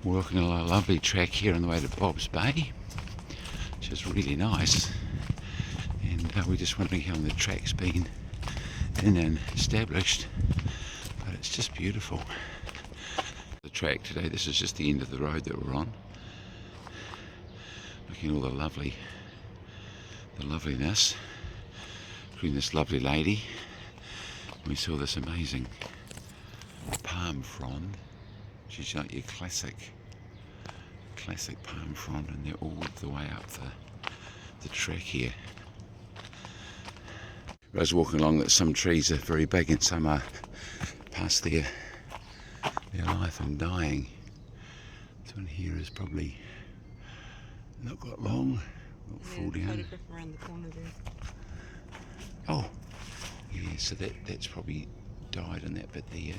Walking along a lovely track here on the way to Bob's Bay, which is really nice. And we're just wondering how long the track's been in and established, but it's just beautiful. The track today, this is just the end of the road that we're on. Looking at all the loveliness, including this lovely lady. We saw this amazing palm frond, which is like your classic palm frond, and they're all the way up the track here. I was walking along that some trees are very big and some are past their life and dying. This one here is probably not got long, will fall down. Around the corner there. Oh, yeah, so that's probably died in that bit there.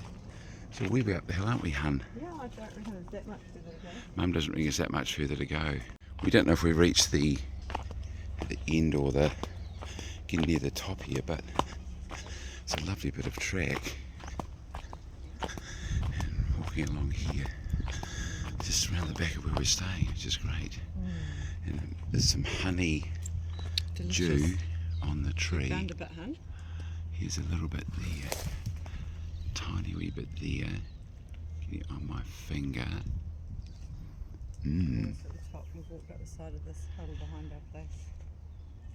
So we'll be up the hill, aren't we, hun? Yeah, I don't reckon there's that much further to go. Mum doesn't think there's that much further to go. We don't know if we reached the end or getting near the top here, but it's a lovely bit of track. And walking along here, just around the back of where we're staying, which is great. And there's some honey dew on the tree. Found a bit, hun? Here's a little bit there, tiny wee bit there, on my finger. We've walked up the side of this hill behind our place.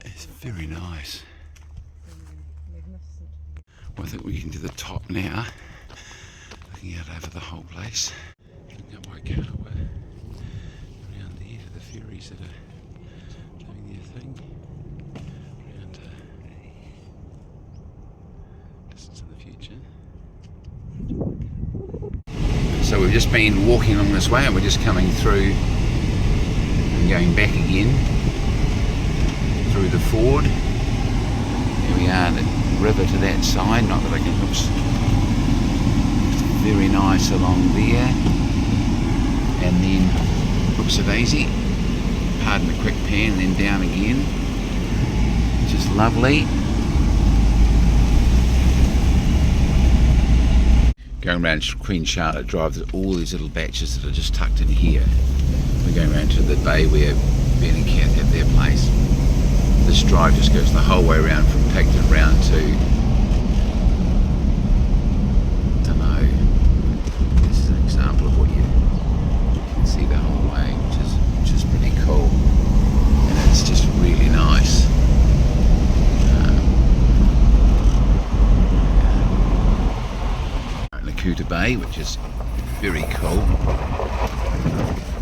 It's very nice. Magnificent. Well, I think we can do the top now, looking out over the whole place. Looking up my car around there to the ferries that are doing their thing. Around distance in the future. So we've just been walking along this way and we're just coming through and going back again through the ford. Here we are, the river to that side, not that I can, looks very nice along there. And then, oops a daisy, pardon the quick pan, then down again, which is lovely. Going around Queen Charlotte Drive, there's all these little batches that are just tucked in here. We're going around to the bay where Ben and Kath have their place. This drive just goes the whole way around from Picton round to, I don't know, this is an example of what you can see the whole way, which is pretty cool. And it's just really nice. Nakuta Bay, which is very cool.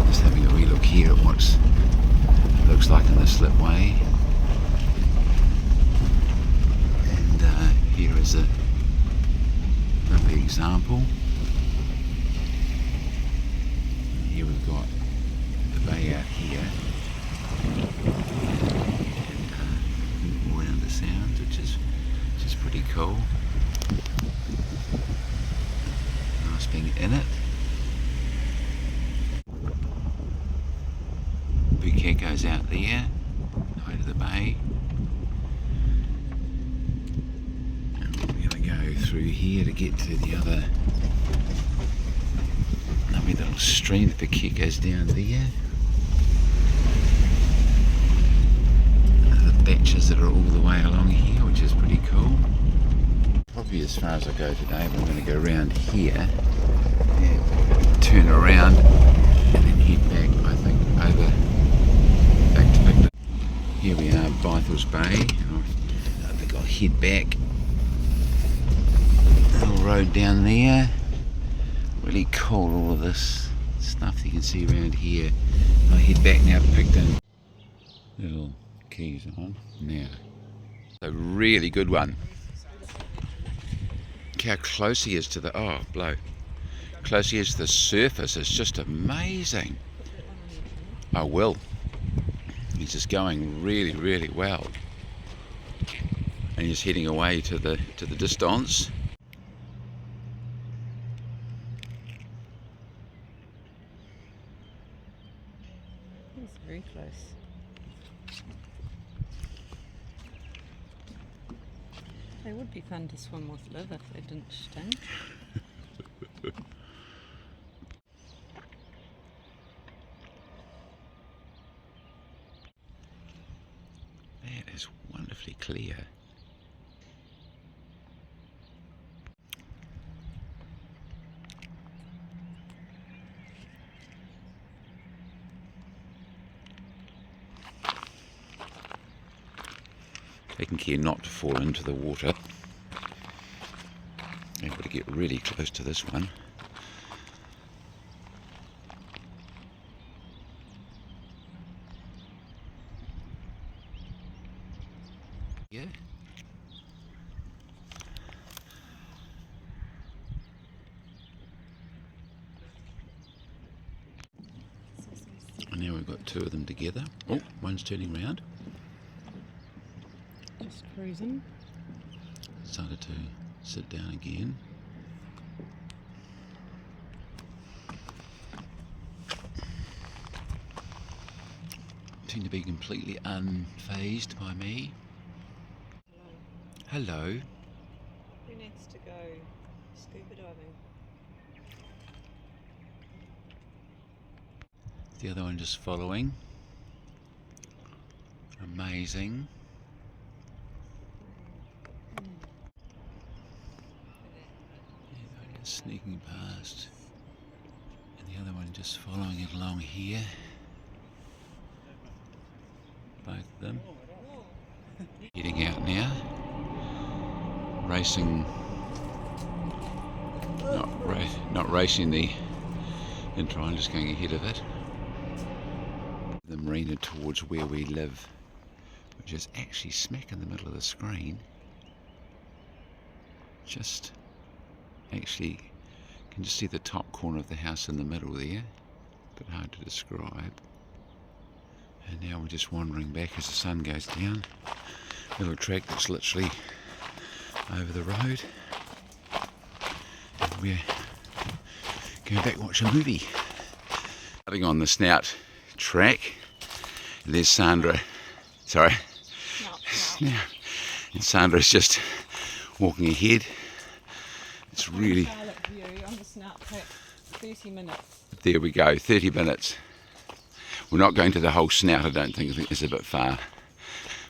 Just having a wee look here at what it looks like in the slipway. And here is a lovely example. And here we've got the bay out here. And all around the sounds, which is pretty cool. Being in it. Big cat goes out there, way to the bay. And we're going to go through here to get to the other lovely little stream. The big cat goes down there. The batches that are all the way along here, which is pretty cool. Probably as far as I go today, but I'm going to go around here and turn around and then head back, I think, over back to Picton. Here we are, Bythell's Bay. I think I'll head back. Little road down there. Really cool, all of this stuff that you can see around here. I'll head back now to Picton. Little keys on now. A really good one. Look how close he is to the, oh, blow. Close he is to the surface, it's just amazing. I will. He's just going really, really well. And he's heading away to the distance. He's very close. They would be fun to swim with Liv if they didn't stink. wonderfully clear. Taking care not to fall into the water. Able to get really close to this one. Yeah. And now we've got two of them together. Oh, one's turning round. Just cruising. Decided to sit down again. Seem to be completely unfazed by me. Hello. Who needs to go scuba diving? The other one just following. Amazing. Yeah, just sneaking past. And the other one just following it along here. Both of them. Heading out now. Racing. Not racing the intro, I'm just going ahead of it. The marina towards where we live, which is actually smack in the middle of the screen. Just actually can just see the top corner of the house in the middle there. A bit hard to describe. And now we're just wandering back as the sun goes down. Little track that's literally over the road. And we're going back and watch a movie. Starting on the Snout track. And there's Sandra. Sorry. Snout. And Sandra's just walking ahead. It's really... Charlotte view on the Snout track, 30 minutes. There we go, 30 minutes. We're not going to the whole Snout, I don't think. I think it's a bit far.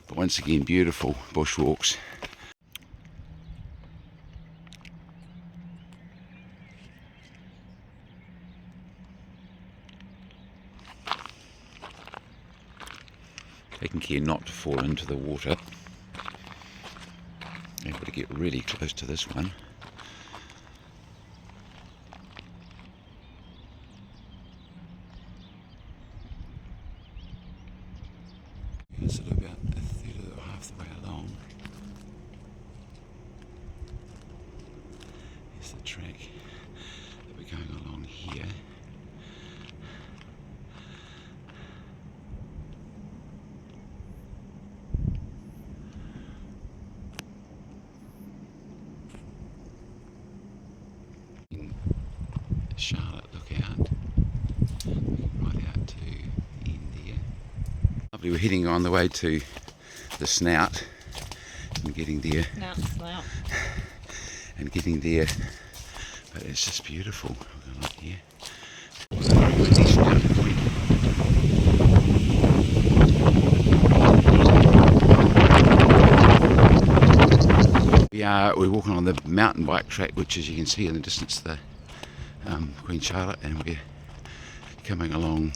But once again, beautiful bushwalks. Taking care not to fall into the water. Able to get really close to this one. It's about a third or half the way along. Here's the track that we're going along here. Charlotte, look out. Right out to the end there. Lovely, we're heading on the way to the Snout and getting there. Snout. And getting there. But it's just beautiful. We're going to look here. It's a very windy Snout point. We're walking on the mountain bike track, which as you can see in the distance the Queen Charlotte, and we're coming along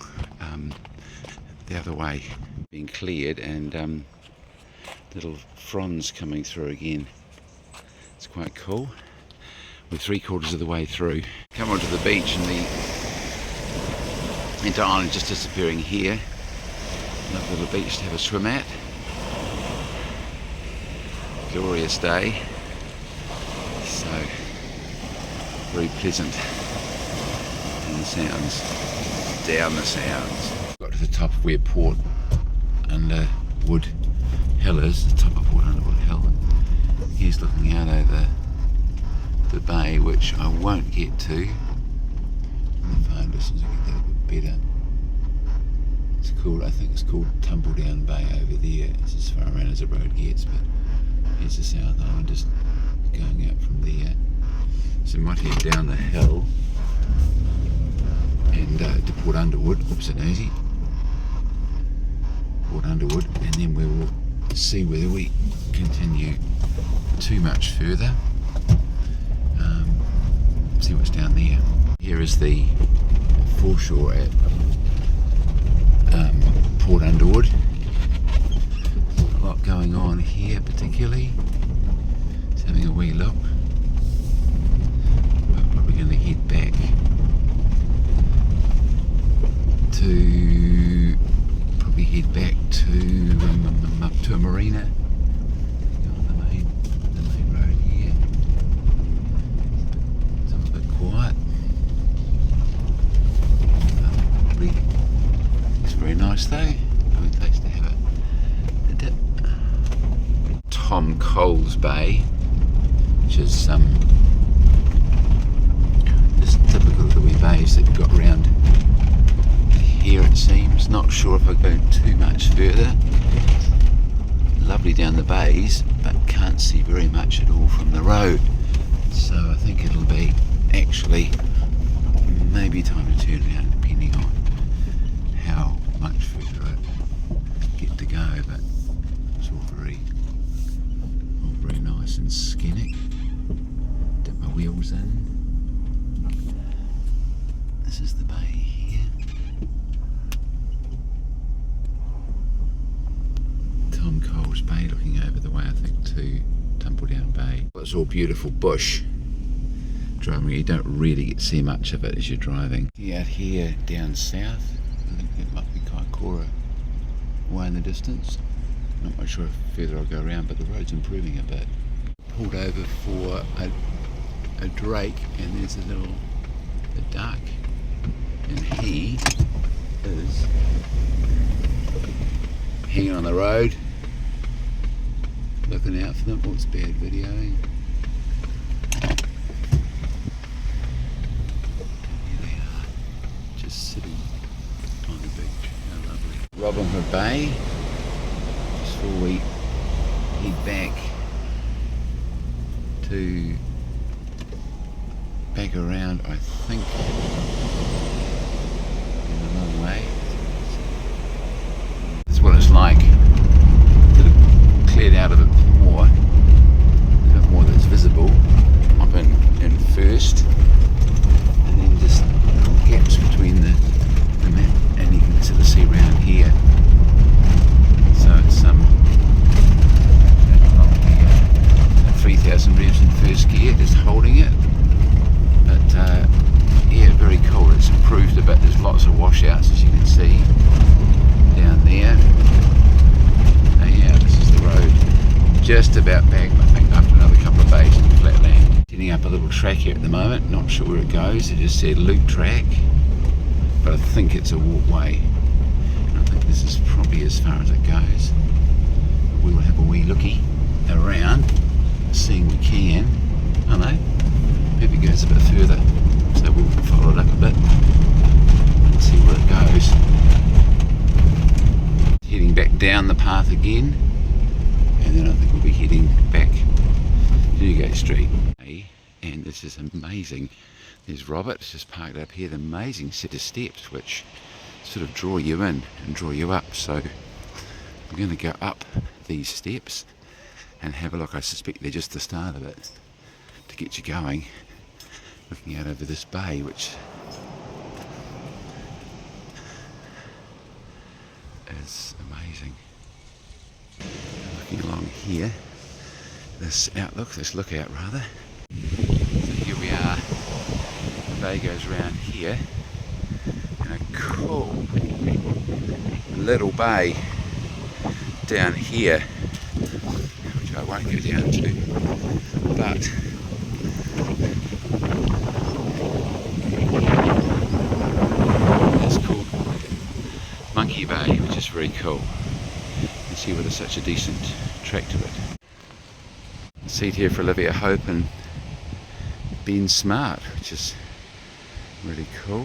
the other way, being cleared, and little fronds coming through again. It's quite cool. We're 3/4 of the way through. Come onto the beach, and the entire island just disappearing here. Lovely little beach to have a swim at. Glorious day. So very pleasant. And the sounds, down the sounds. Got to the top of where Port Underwood Hill is, the top of Port Underwood Hill. Here's looking out over the bay, which I won't get to. In the far distance I get that a bit better. It's called, I think it's called Tumbledown Bay over there. It's as far around as the road gets, but here's the South Island just going out from there. So we might head down the hill and to Port Underwood, oops and easy, Port Underwood, and then we will see whether we continue too much further. See what's down there. Here is the foreshore at Port Underwood. A lot going on here particularly. Just having a wee look. We're probably going to head back to a marina on the main road here. It's a little bit quiet. It's very nice though. A good place to have a dip. Tom Coles Bay, which is just typical of the wee bays that you've got around here, it seems. Not sure if I go too much further. Lovely down the bays, but can't see very much at all from the road. So I think it'll be actually maybe time to turn around depending on how much further I get to go, but it's all very nice and scenic. Dip my wheels in. This is the bay here. Tom Coles Bay, looking over the way I think to Tumbledown Bay. Well, it's all beautiful bush. Driving, you don't really get to see much of it as you're driving. Out here down south, I think it might be Kaikoura way in the distance. Not much sure if further I'll go around, but the road's improving a bit. Pulled over for a drake, and there's a duck, and he is hanging on the road, looking out for them. What's bad videoing? Here they are, just sitting on the beach. How lovely. Robin Hood Bay, just before we head back around, I think, in a long way. That's what it's like. Sort of cleared out a bit more that's visible. Up in first, and then just little gaps between the map, and you can sort of see around here. So it's 3,000 revs in first gear, just holding it. But yeah, very cool. It's improved a bit. There's lots of washouts, as you can see down there. Yeah, this is the road. Just about back, I think, after another couple of bays in flat land. Setting up a little track here at the moment. Not sure where it goes. It just said loop track, but I think it's a walkway. And I think this is probably as far as it goes. We will have a wee looky around, seeing we can. I don't know, maybe it goes a bit further, so we'll follow it up a bit and see where it goes. Heading back down the path again, and then I think we'll be heading back to Newgate Street. And this is amazing. There's Robert just parked up here, the amazing set of steps which sort of draw you in and draw you up. So I'm going to go up these steps and have a look. I suspect they're just the start of it to get you going, looking out over this bay, which is amazing. Looking along here, this lookout rather. So here we are, the bay goes around here, and a cool little bay down here, which I won't go down to, but it's called Monkey Bay, which is very cool. You can see why there's such a decent track to it. Seat here for Olivia Hope and Ben Smart, which is really cool.